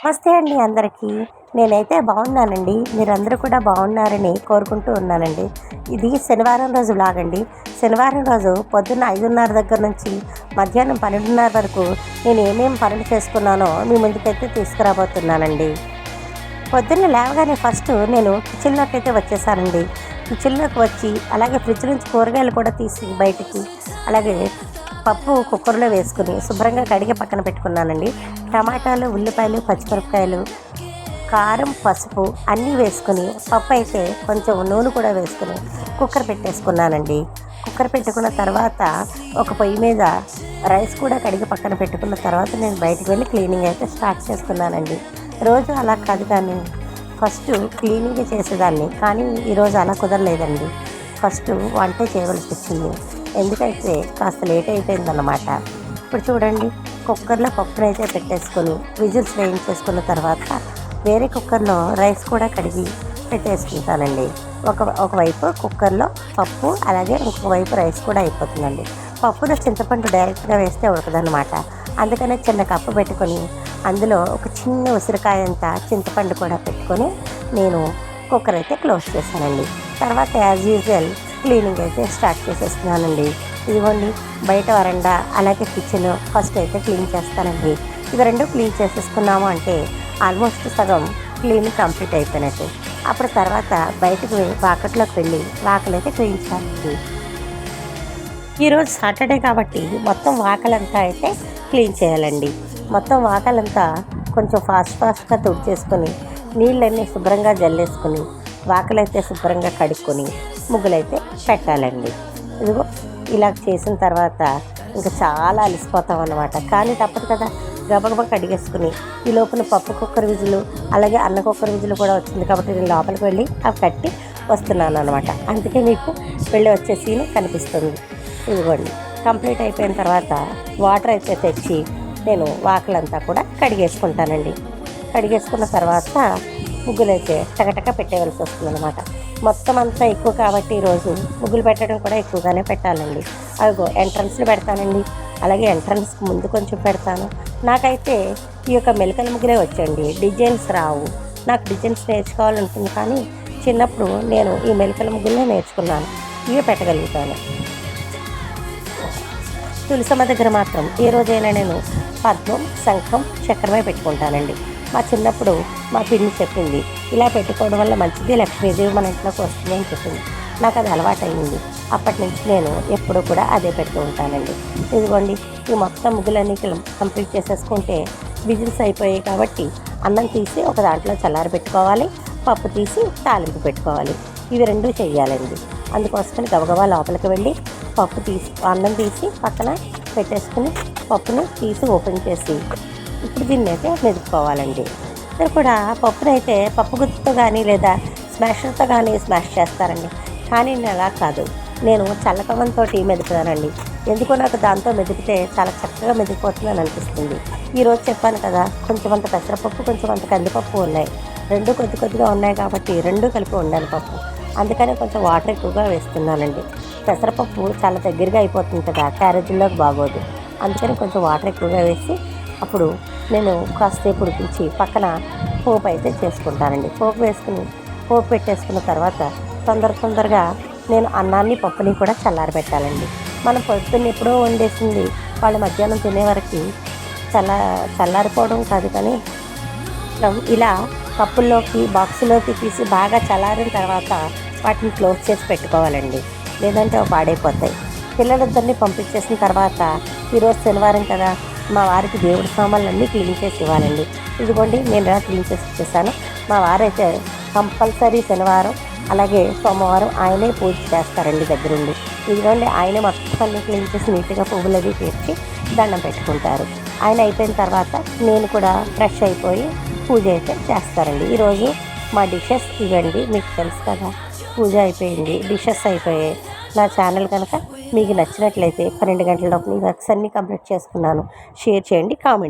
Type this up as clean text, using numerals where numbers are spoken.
నమస్తే అండి అందరికీ. నేనైతే బాగున్నానండి. మీరందరూ కూడా బాగున్నారని కోరుకుంటూ ఉన్నానండి. ఇది శనివారం రోజు వ్లాగ్ అండి. శనివారం రోజు పొద్దున్న 5:30 దగ్గర నుంచి మధ్యాహ్నం 12:30 వరకు నేను ఏమేమి పనులు చేసుకున్నానో మీ ముందుకైతే తీసుకురాబోతున్నానండి. పొద్దున్న లేవగానే ఫస్ట్ నేను కిచెన్లోకి అయితే వచ్చేసానండి. కిచెన్లోకి వచ్చి అలాగే ఫ్రిడ్జ్ నుంచి కూరగాయలు కూడా తీసి బయటికి, అలాగే పప్పు కుక్కర్లో వేసుకుని శుభ్రంగా కడిగి పక్కన పెట్టుకున్నానండి. టమాటాలు, ఉల్లిపాయలు, పచ్చిమిరపకాయలు, కారం, పసుపు అన్నీ వేసుకుని, పప్పు అయితే కొంచెం నూనె కూడా వేసుకుని కుక్కర్ పెట్టేసుకున్నానండి. కుక్కర్ పెట్టుకున్న తర్వాత ఒక పొయ్యి మీద రైస్ కూడా కడిగి పక్కన పెట్టుకున్న తర్వాత నేను బయటికి వెళ్ళి క్లీనింగ్ అయితే స్టార్ట్ చేసుకున్నానండి. రోజు అలా కాదు, కానీ ఫస్ట్ క్లీనింగ్ చేసేదాన్ని, కానీ ఈరోజు అలా కుదరలేదండి. ఫస్ట్ వంటే చేయవలసి వచ్చింది, ఎందుకైతే కాస్త లేట్ అయిపోయిందన్నమాట. ఇప్పుడు చూడండి, కుక్కర్లో పప్పునైతే పెట్టేసుకొని విజిల్స్ వేయించేసుకున్న తర్వాత వేరే కుక్కర్లో రైస్ కూడా కడిగి పెట్టేసుకుంటానండి. ఒకవైపు కుక్కర్లో పప్పు, అలాగే ఇంకొక వైపు రైస్ కూడా అయిపోతుందండి. పప్పులో చింతపండు డైరెక్ట్గా వేస్తే ఉడకదనమాట. అందుకనే చిన్న కప్పు పెట్టుకొని అందులో ఒక చిన్న ఉసిరికాయ అంత చింతపండు కూడా పెట్టుకొని నేను కుక్కర్ అయితే క్లోజ్ చేశానండి. తర్వాత యాజ్ యూజువల్ క్లీనింగ్ అయితే స్టార్ట్ చేసేస్తున్నానండి. ఇదిగోండి, బయట వరండా అలాగే కిచెన్ ఫస్ట్ అయితే క్లీన్ చేస్తానండి. ఇవి రెండు క్లీన్ చేసేసుకున్నాము అంటే ఆల్మోస్ట్ సగం క్లీనింగ్ కంప్లీట్ అయిపోయినట్టు. అప్పుడు తర్వాత బయటకు వాకట్లోకి వెళ్ళి వాకలైతే క్లీన్ చేయాలండి. ఈరోజు సాటర్డే కాబట్టి మొత్తం వాకలంతా అయితే క్లీన్ చేయాలండి. మొత్తం వాకలంతా కొంచెం ఫాస్ట్గా తుడిచేసుకొని నీళ్ళన్నీ శుభ్రంగా జల్లేసుకొని వాకలైతే శుభ్రంగా కడుక్కొని ముగ్గులైతే పెట్టాలండి. ఇదిగో ఇలా చేసిన తర్వాత ఇంకా చాలా అలసిపోతాం అన్నమాట. కానీ తప్పదు కదా, గబగబా కడిగేసుకుని ఈ లోపల పప్పు కుక్కర్ విజులు అలాగే అన్న కుక్కర్ విజులు కూడా వచ్చింది కాబట్టి నేను లోపలికి వెళ్ళి అవి కట్టి వస్తున్నాను అనమాట. అందుకే మీకు వెళ్ళి వచ్చే సీన్ కనిపిస్తుంది. ఇదిగోండి, కంప్లీట్ అయిపోయిన తర్వాత వాటర్ అయితే తెచ్చి నేను వాకలంతా కూడా కడిగేసుకుంటానండి. కడిగేసుకున్న తర్వాత ముగ్గులు అయితే టకటక పెట్టేవలసి వస్తుంది అనమాట. మొత్తం అంతా ఎక్కువ కాబట్టి ఈరోజు ముగ్గులు పెట్టడం కూడా ఎక్కువగానే పెట్టాలండి. అదిగో ఎంట్రన్స్లో పెడతానండి, అలాగే ఎంట్రన్స్కి ముందు కొంచెం పెడతాను. నాకైతే ఈ యొక్క మెలికల ముగ్గులే వచ్చండి, డిజైన్స్ రావు. నాకు డిజైన్స్ నేర్చుకోవాలనుకుంది, కానీ చిన్నప్పుడు నేను ఈ మెలికల ముగ్గులనే నేర్చుకున్నాను, ఇవే పెట్టగలుగుతాను. తులసమ్మ దగ్గర మాత్రం ఏ రోజైనా నేను పద్మం, శంఖం, చక్రమే పెట్టుకుంటానండి. మా చిన్నప్పుడు మా పిన్ని చెప్పింది, ఇలా పెట్టుకోవడం వల్ల మంచిది, లక్ష్మీదేవి మన ఇంట్లోకి వస్తుంది అని చెప్పింది. నాకు అది అలవాటైంది. అప్పటి నుంచి నేను ఎప్పుడూ కూడా అదే పెడుతూ ఉంటానండి. ఇదిగోండి, ఈ మొత్తం ముగ్గులన్నీ కంప్లీట్ చేసేసుకుంటే విజిల్స్ అయిపోయాయి కాబట్టి అన్నం తీసి ఒక దాంట్లో చల్లారి పెట్టుకోవాలి, పప్పు తీసి తాలింపు పెట్టుకోవాలి. ఇవి రెండూ చెయ్యాలండి. అందుకోసమని గబగబా లోపలికి వెళ్ళి పప్పు తీసి అన్నం తీసి పక్కన పెట్టేసుకుని పప్పును తీసి ఓపెన్ చేసి ఇప్పుడు దీన్ని అయితే మెదుపుకోవాలండి. ఇక్కడ కూడా పప్పునైతే పప్పు గుత్తితో కానీ లేదా స్మాషర్తో కానీ స్మాష్ చేస్తారండి, కానీ నేను అలా కాదు, నేను చల్లకమంతో మెదుపుతానండి. ఎందుకో నాకు దాంతో మెదిపితే చాలా చక్కగా మెదిగిపోతుందని అనిపిస్తుంది. ఈరోజు చెప్పాను కదా, కొంచెం అంత పెసరపప్పు, కొంచెం అంత కందిపప్పు ఉన్నాయి, రెండు కొద్దిగా ఉన్నాయి కాబట్టి రెండు కలిపి ఉండాలి పప్పు. అందుకని కొంచెం వాటర్ ఎక్కువగా వేస్తున్నానండి. పెసరపప్పు చాలా దగ్గరగా అయిపోతుంది కదా, క్యారేజీల్లోకి బాగోదు. అందుకని కొంచెం వాటర్ ఎక్కువగా వేసి అప్పుడు నేను కాసేపు ఉడికించి పక్కన పోపు అయితే చేసుకుంటానండి. పోపు వేసుకుని పోపు పెట్టేసుకున్న తర్వాత తొందరగా నేను అన్నాన్ని పప్పుని కూడా చల్లారబెట్టాలండి. మనం పొద్దున్న ఎప్పుడో వండేసింది వాళ్ళు మధ్యాహ్నం తినే వరకు చల్లారిపోవడం కాదు, కానీ ఇలా కప్పుల్లోకి బాక్సులోకి తీసి బాగా చల్లారిన తర్వాత వాటిని క్లోజ్ చేసి పెట్టుకోవాలండి, లేదంటే అవి పాడైపోతాయి. పిల్లలిద్దరిని పంపించేసిన తర్వాత ఈరోజు శనివారం కదా, మా వారికి దేవుడి సామాన్లన్నీ క్లీన్ చేసి ఇవ్వాలండి. ఇదిగోండి, నేను ఇలా క్లీన్ చేసి ఇచ్చేసాను. మా వారైతే కంపల్సరీ శనివారం అలాగే సోమవారం ఆయనే పూజ చేస్తారండి దగ్గరుండి. ఇదిగోండి, ఆయనే మొత్తం అన్నీ క్లీన్ చేసి నీట్గా పువ్వులు అవి తీర్చి దండం పెట్టుకుంటారు. ఆయన అయిపోయిన తర్వాత నేను కూడా ఫ్రెష్ అయిపోయి పూజ అయితే చేస్తారండి. ఈరోజు మా డిషెస్ ఇవ్వండి, మీకు తెలుసు కదా, పూజ అయిపోయింది, డిషెస్ అయిపోయాయి. నా ఛానల్ కనుక మీకు నచ్చినట్లయితే 12 గంటలలోపు ఈ వర్క్స్ అన్నీ కంప్లీట్ చేసుకున్నాను. షేర్ చేయండి, కామెంట్